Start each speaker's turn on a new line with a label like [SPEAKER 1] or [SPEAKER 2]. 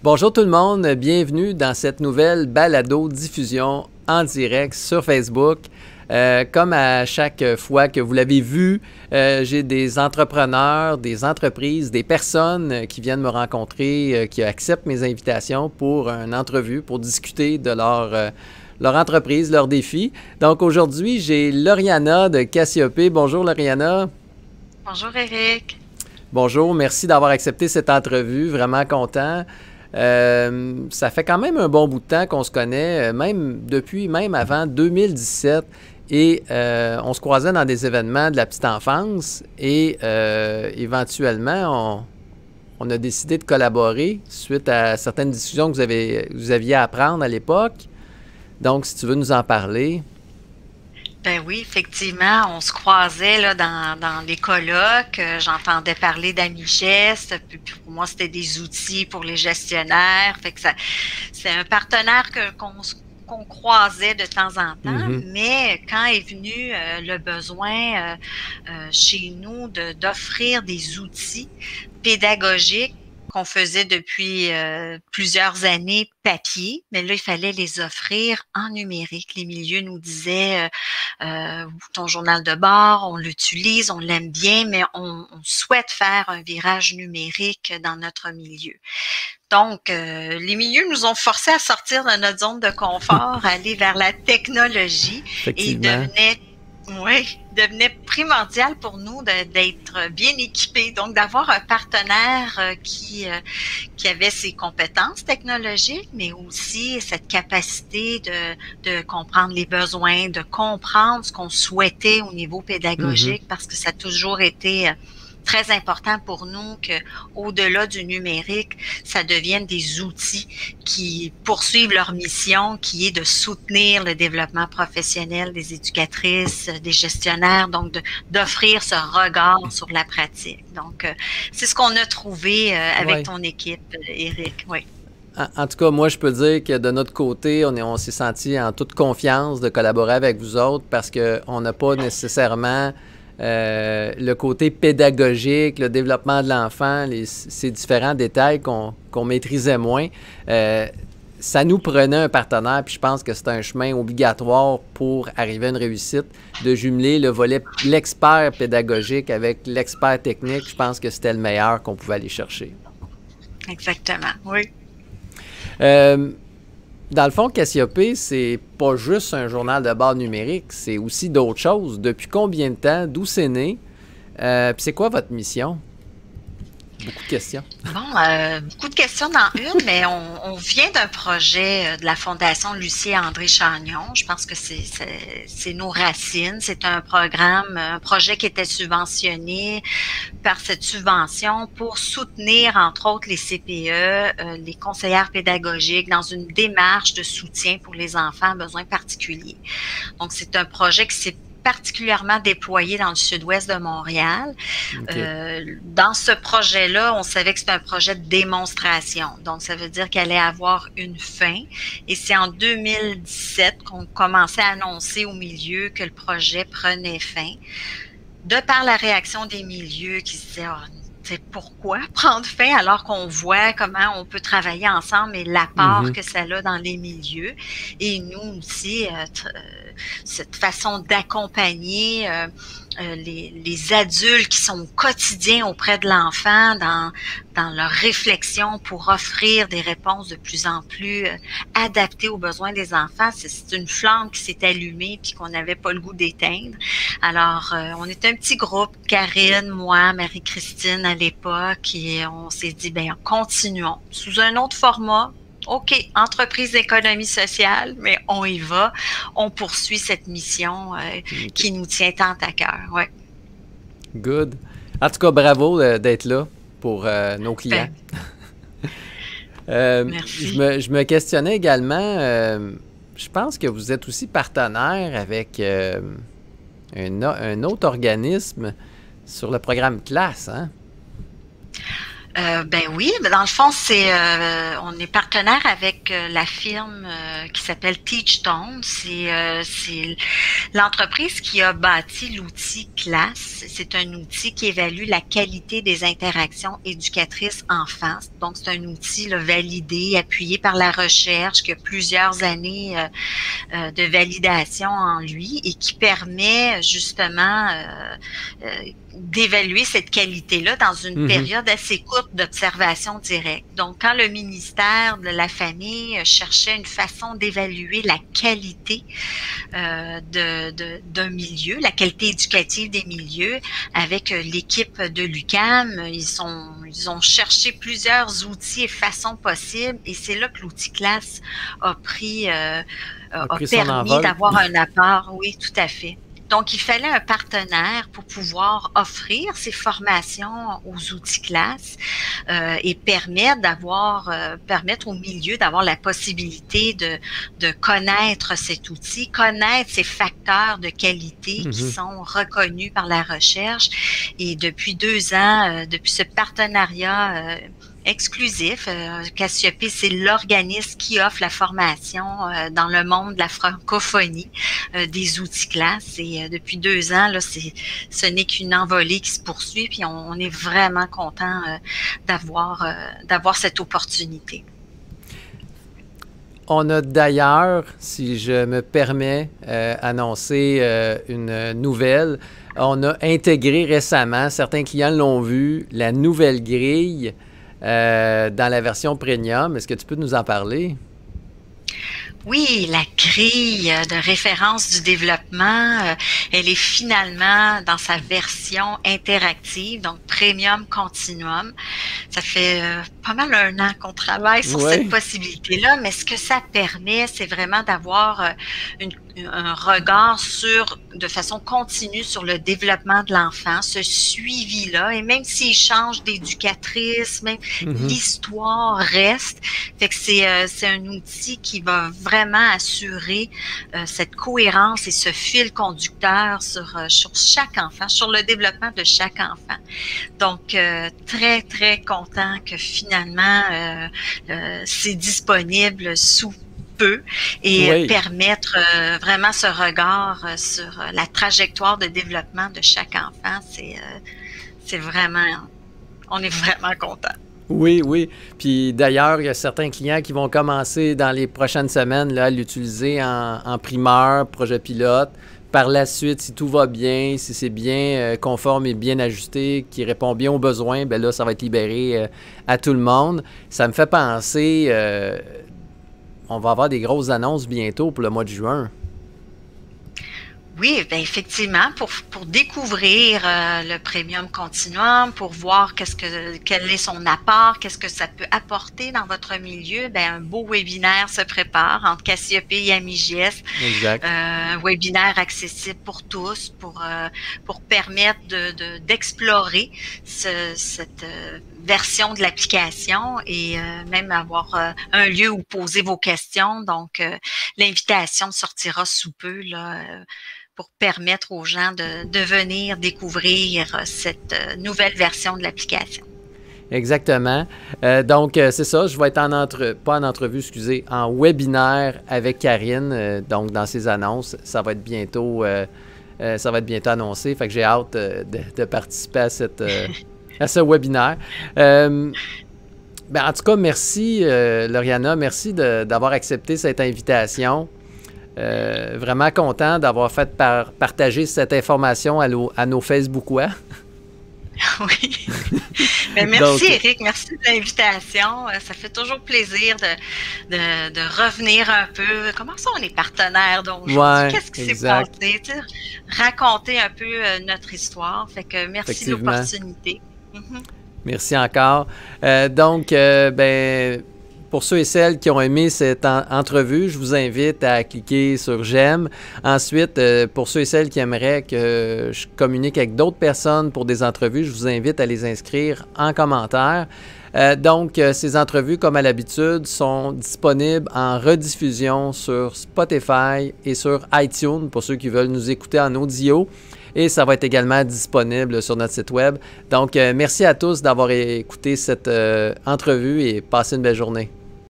[SPEAKER 1] Bonjour tout le monde, bienvenue dans cette nouvelle balado-diffusion en direct sur Facebook. Comme à chaque fois que vous l'avez vu, j'ai des entrepreneurs, des entreprises, des personnes qui viennent me rencontrer, qui acceptent mes invitations pour une entrevue, pour discuter de leur entreprise, leurs défis. Donc aujourd'hui, j'ai Lauriana de Cassiopée. Bonjour Lauriana.
[SPEAKER 2] Bonjour Eric.
[SPEAKER 1] Bonjour, merci d'avoir accepté cette entrevue, vraiment content. Ça fait quand même un bon bout de temps qu'on se connaît, même avant 2017. Et on se croisait dans des événements de la petite enfance et éventuellement, on a décidé de collaborer suite à certaines discussions que vous aviez à prendre à l'époque. Donc, si tu veux nous en parler.
[SPEAKER 2] Ben oui, effectivement, on se croisait là, dans les colloques. J'entendais parler d'Amigest. Puis pour moi, c'était des outils pour les gestionnaires. Fait que c'est un partenaire qu'on croisait de temps en temps.
[SPEAKER 1] Mhm.
[SPEAKER 2] Mais quand est venu le besoin chez nous d'offrir des outils pédagogiques qu'on faisait depuis plusieurs années papier, mais là, il fallait les offrir en numérique. Les milieux nous disaient ton journal de bord, on l'utilise, on l'aime bien, mais on souhaite faire un virage numérique dans notre milieu. Donc, les milieux nous ont forcés à sortir de notre zone de confort, à aller vers la technologie et
[SPEAKER 1] Effectivement.
[SPEAKER 2] devenait primordial pour nous d'être bien équipés. Donc, d'avoir un partenaire qui avait ses compétences technologiques, mais aussi cette capacité de comprendre les besoins, de comprendre ce qu'on souhaitait au niveau
[SPEAKER 1] Mhm.
[SPEAKER 2] pédagogique, parce que ça a toujours été très important pour nous que, au-delà du numérique, ça devienne des outils qui poursuivent leur mission, qui est de soutenir le développement professionnel des éducatrices, des gestionnaires, donc d'offrir ce regard sur la pratique. Donc, c'est ce qu'on a trouvé avec
[SPEAKER 1] Ouais.
[SPEAKER 2] ton équipe, Eric. Oui.
[SPEAKER 1] En tout cas, moi, je peux dire que de notre côté, on s'est senti en toute confiance de collaborer avec vous autres parce qu'on n'a pas nécessairement le côté pédagogique, le développement de l'enfant, ces différents détails qu'on maîtrisait moins. Ça nous prenait un partenaire, puis je pense que c'est un chemin obligatoire pour arriver à une réussite, de jumeler le volet, l'expert pédagogique avec l'expert technique. Je pense que c'était le meilleur qu'on pouvait aller chercher.
[SPEAKER 2] Exactement. Oui.
[SPEAKER 1] Euh, Dans le fond, Cassiopée, c'est pas juste un journal de bord numérique, c'est aussi d'autres choses. Depuis combien de temps? D'où c'est né? Puis c'est quoi votre mission? Beaucoup de questions.
[SPEAKER 2] Bon, beaucoup de questions dans une, mais on vient d'un projet de la Fondation Lucie et André Chagnon. Je pense que c'est nos racines. C'est un programme, un projet qui était subventionné par cette subvention pour soutenir, entre autres, les CPE, les conseillères pédagogiques, dans une démarche de soutien pour les enfants à besoins particuliers. Donc, c'est un projet qui s'est particulièrement déployé dans le sud-ouest de Montréal.
[SPEAKER 1] OK.
[SPEAKER 2] Dans ce projet-là, on savait que c'était un projet de démonstration. Donc, ça veut dire qu'elle allait avoir une fin. Et c'est en 2017 qu'on commençait à annoncer au milieu que le projet prenait fin. De par la réaction des milieux qui se disaient, pourquoi prendre fin alors qu'on voit comment on peut travailler ensemble et l'apport
[SPEAKER 1] Mhm.
[SPEAKER 2] que ça a dans les milieux. Et nous aussi, cette façon d'accompagner les adultes qui sont au quotidien auprès de l'enfant dans leur réflexion pour offrir des réponses de plus en plus adaptées aux besoins des enfants. C'est une flamme qui s'est allumée puis qu'on n'avait pas le goût d'éteindre. Alors, on était un petit groupe, Karine, moi, Marie-Christine à l'époque, et on s'est dit, ben continuons sous un autre format. OK, entreprise d'économie sociale, mais on y va. On poursuit cette mission
[SPEAKER 1] OK.
[SPEAKER 2] qui nous tient tant à cœur. Ouais.
[SPEAKER 1] Good. En tout cas, bravo d'être là pour nos clients.
[SPEAKER 2] Ben,
[SPEAKER 1] Je
[SPEAKER 2] merci.
[SPEAKER 1] me questionnais également, je pense que vous êtes aussi partenaire avec un autre organisme sur le programme Classe, hein?
[SPEAKER 2] Ben oui, ben dans le fond, on est partenaire avec la firme qui s'appelle TeachTone. C'est l'entreprise qui a bâti l'outil Classe. C'est un outil qui évalue la qualité des interactions éducatrices enfants. Donc, c'est un outil là, validé, appuyé par la recherche, qui a plusieurs années de validation en lui et qui permet justement d'évaluer cette qualité-là dans une période assez courte d'observation directe. Donc, quand le ministère de la Famille cherchait une façon d'évaluer la qualité d'un milieu, la qualité éducative des milieux, avec l'équipe de l'UQAM, ils ont cherché plusieurs outils et façons possibles, et c'est là que l'outil Classe a permis d'avoir un apport. Oui, tout à fait. Donc, il fallait un partenaire pour pouvoir offrir ces formations aux outils Classe et permettre au milieu d'avoir la possibilité de connaître cet outil, connaître ces facteurs de qualité qui sont reconnus par la recherche. Et depuis 2 ans, depuis ce partenariat exclusif. Cassiopée, c'est l'organisme qui offre la formation dans le monde de la francophonie des outils Classe. Et depuis 2 ans, là, ce n'est qu'une envolée qui se poursuit. Puis on est vraiment content d'avoir cette opportunité.
[SPEAKER 1] On a d'ailleurs, si je me permets, annoncé une nouvelle. On a intégré récemment, certains clients l'ont vu, la nouvelle grille dans la version Premium. Est-ce que tu peux nous en parler?
[SPEAKER 2] Oui, la grille de référence du développement, elle est finalement dans sa version interactive, donc Premium Continuum. Ça fait pas mal 1 an qu'on travaille sur cette possibilité-là, mais ce que ça permet, c'est vraiment d'avoir un regard de façon continue sur le développement de l'enfant, ce suivi-là, et même s'il change d'éducatrice, même l'histoire reste. Fait que c'est un outil qui va vraiment assurer cette cohérence et ce fil conducteur sur chaque enfant, sur le développement de chaque enfant. Donc, très, très content que finalement, c'est disponible sous peu et permettre vraiment ce regard sur la trajectoire de développement de chaque enfant. C'est vraiment, on est vraiment content.
[SPEAKER 1] Oui, oui. Puis d'ailleurs, il y a certains clients qui vont commencer dans les prochaines semaines là, à l'utiliser en primeur, projet pilote. Par la suite, si tout va bien, si c'est bien conforme et bien ajusté, qui répond bien aux besoins, bien là, ça va être libéré à tout le monde. Ça me fait penser... on va avoir des grosses annonces bientôt pour le mois de juin.
[SPEAKER 2] Oui, bien effectivement, pour découvrir le Premium Continuum, pour voir quel est son apport, qu'est-ce que ça peut apporter dans votre milieu, bien, un beau webinaire se prépare entre Cassiopée et AmiJS.
[SPEAKER 1] Exact.
[SPEAKER 2] Un webinaire accessible pour tous, pour permettre d'explorer cette version de l'application et même avoir un lieu où poser vos questions. Donc, l'invitation sortira sous peu là, pour permettre aux gens de venir découvrir cette nouvelle version de l'application.
[SPEAKER 1] Exactement. Donc, c'est ça. Je vais être en webinaire avec Karine. Donc, dans ses annonces, ça va être bientôt annoncé. Fait que j'ai hâte de participer à ce webinaire. En tout cas, merci, Lauriana. Merci d'avoir accepté cette invitation. Vraiment content d'avoir fait partager cette information à nos Facebookois.
[SPEAKER 2] Oui. Ben, merci, Éric. Merci de l'invitation. Ça fait toujours plaisir de revenir un peu. Comment ça, on est partenaires d'aujourd'hui? Qu'est-ce qui s'est passé? Raconter un peu notre histoire. Fait que merci de l'opportunité.
[SPEAKER 1] Merci encore. Pour ceux et celles qui ont aimé cette entrevue, je vous invite à cliquer sur « J'aime ». Ensuite, pour ceux et celles qui aimeraient que je communique avec d'autres personnes pour des entrevues, je vous invite à les inscrire en commentaire. Donc, ces entrevues, comme à l'habitude, sont disponibles en rediffusion sur Spotify et sur iTunes pour ceux qui veulent nous écouter en audio. Et ça va être également disponible sur notre site web. Donc, merci à tous d'avoir écouté cette entrevue et passez une belle journée.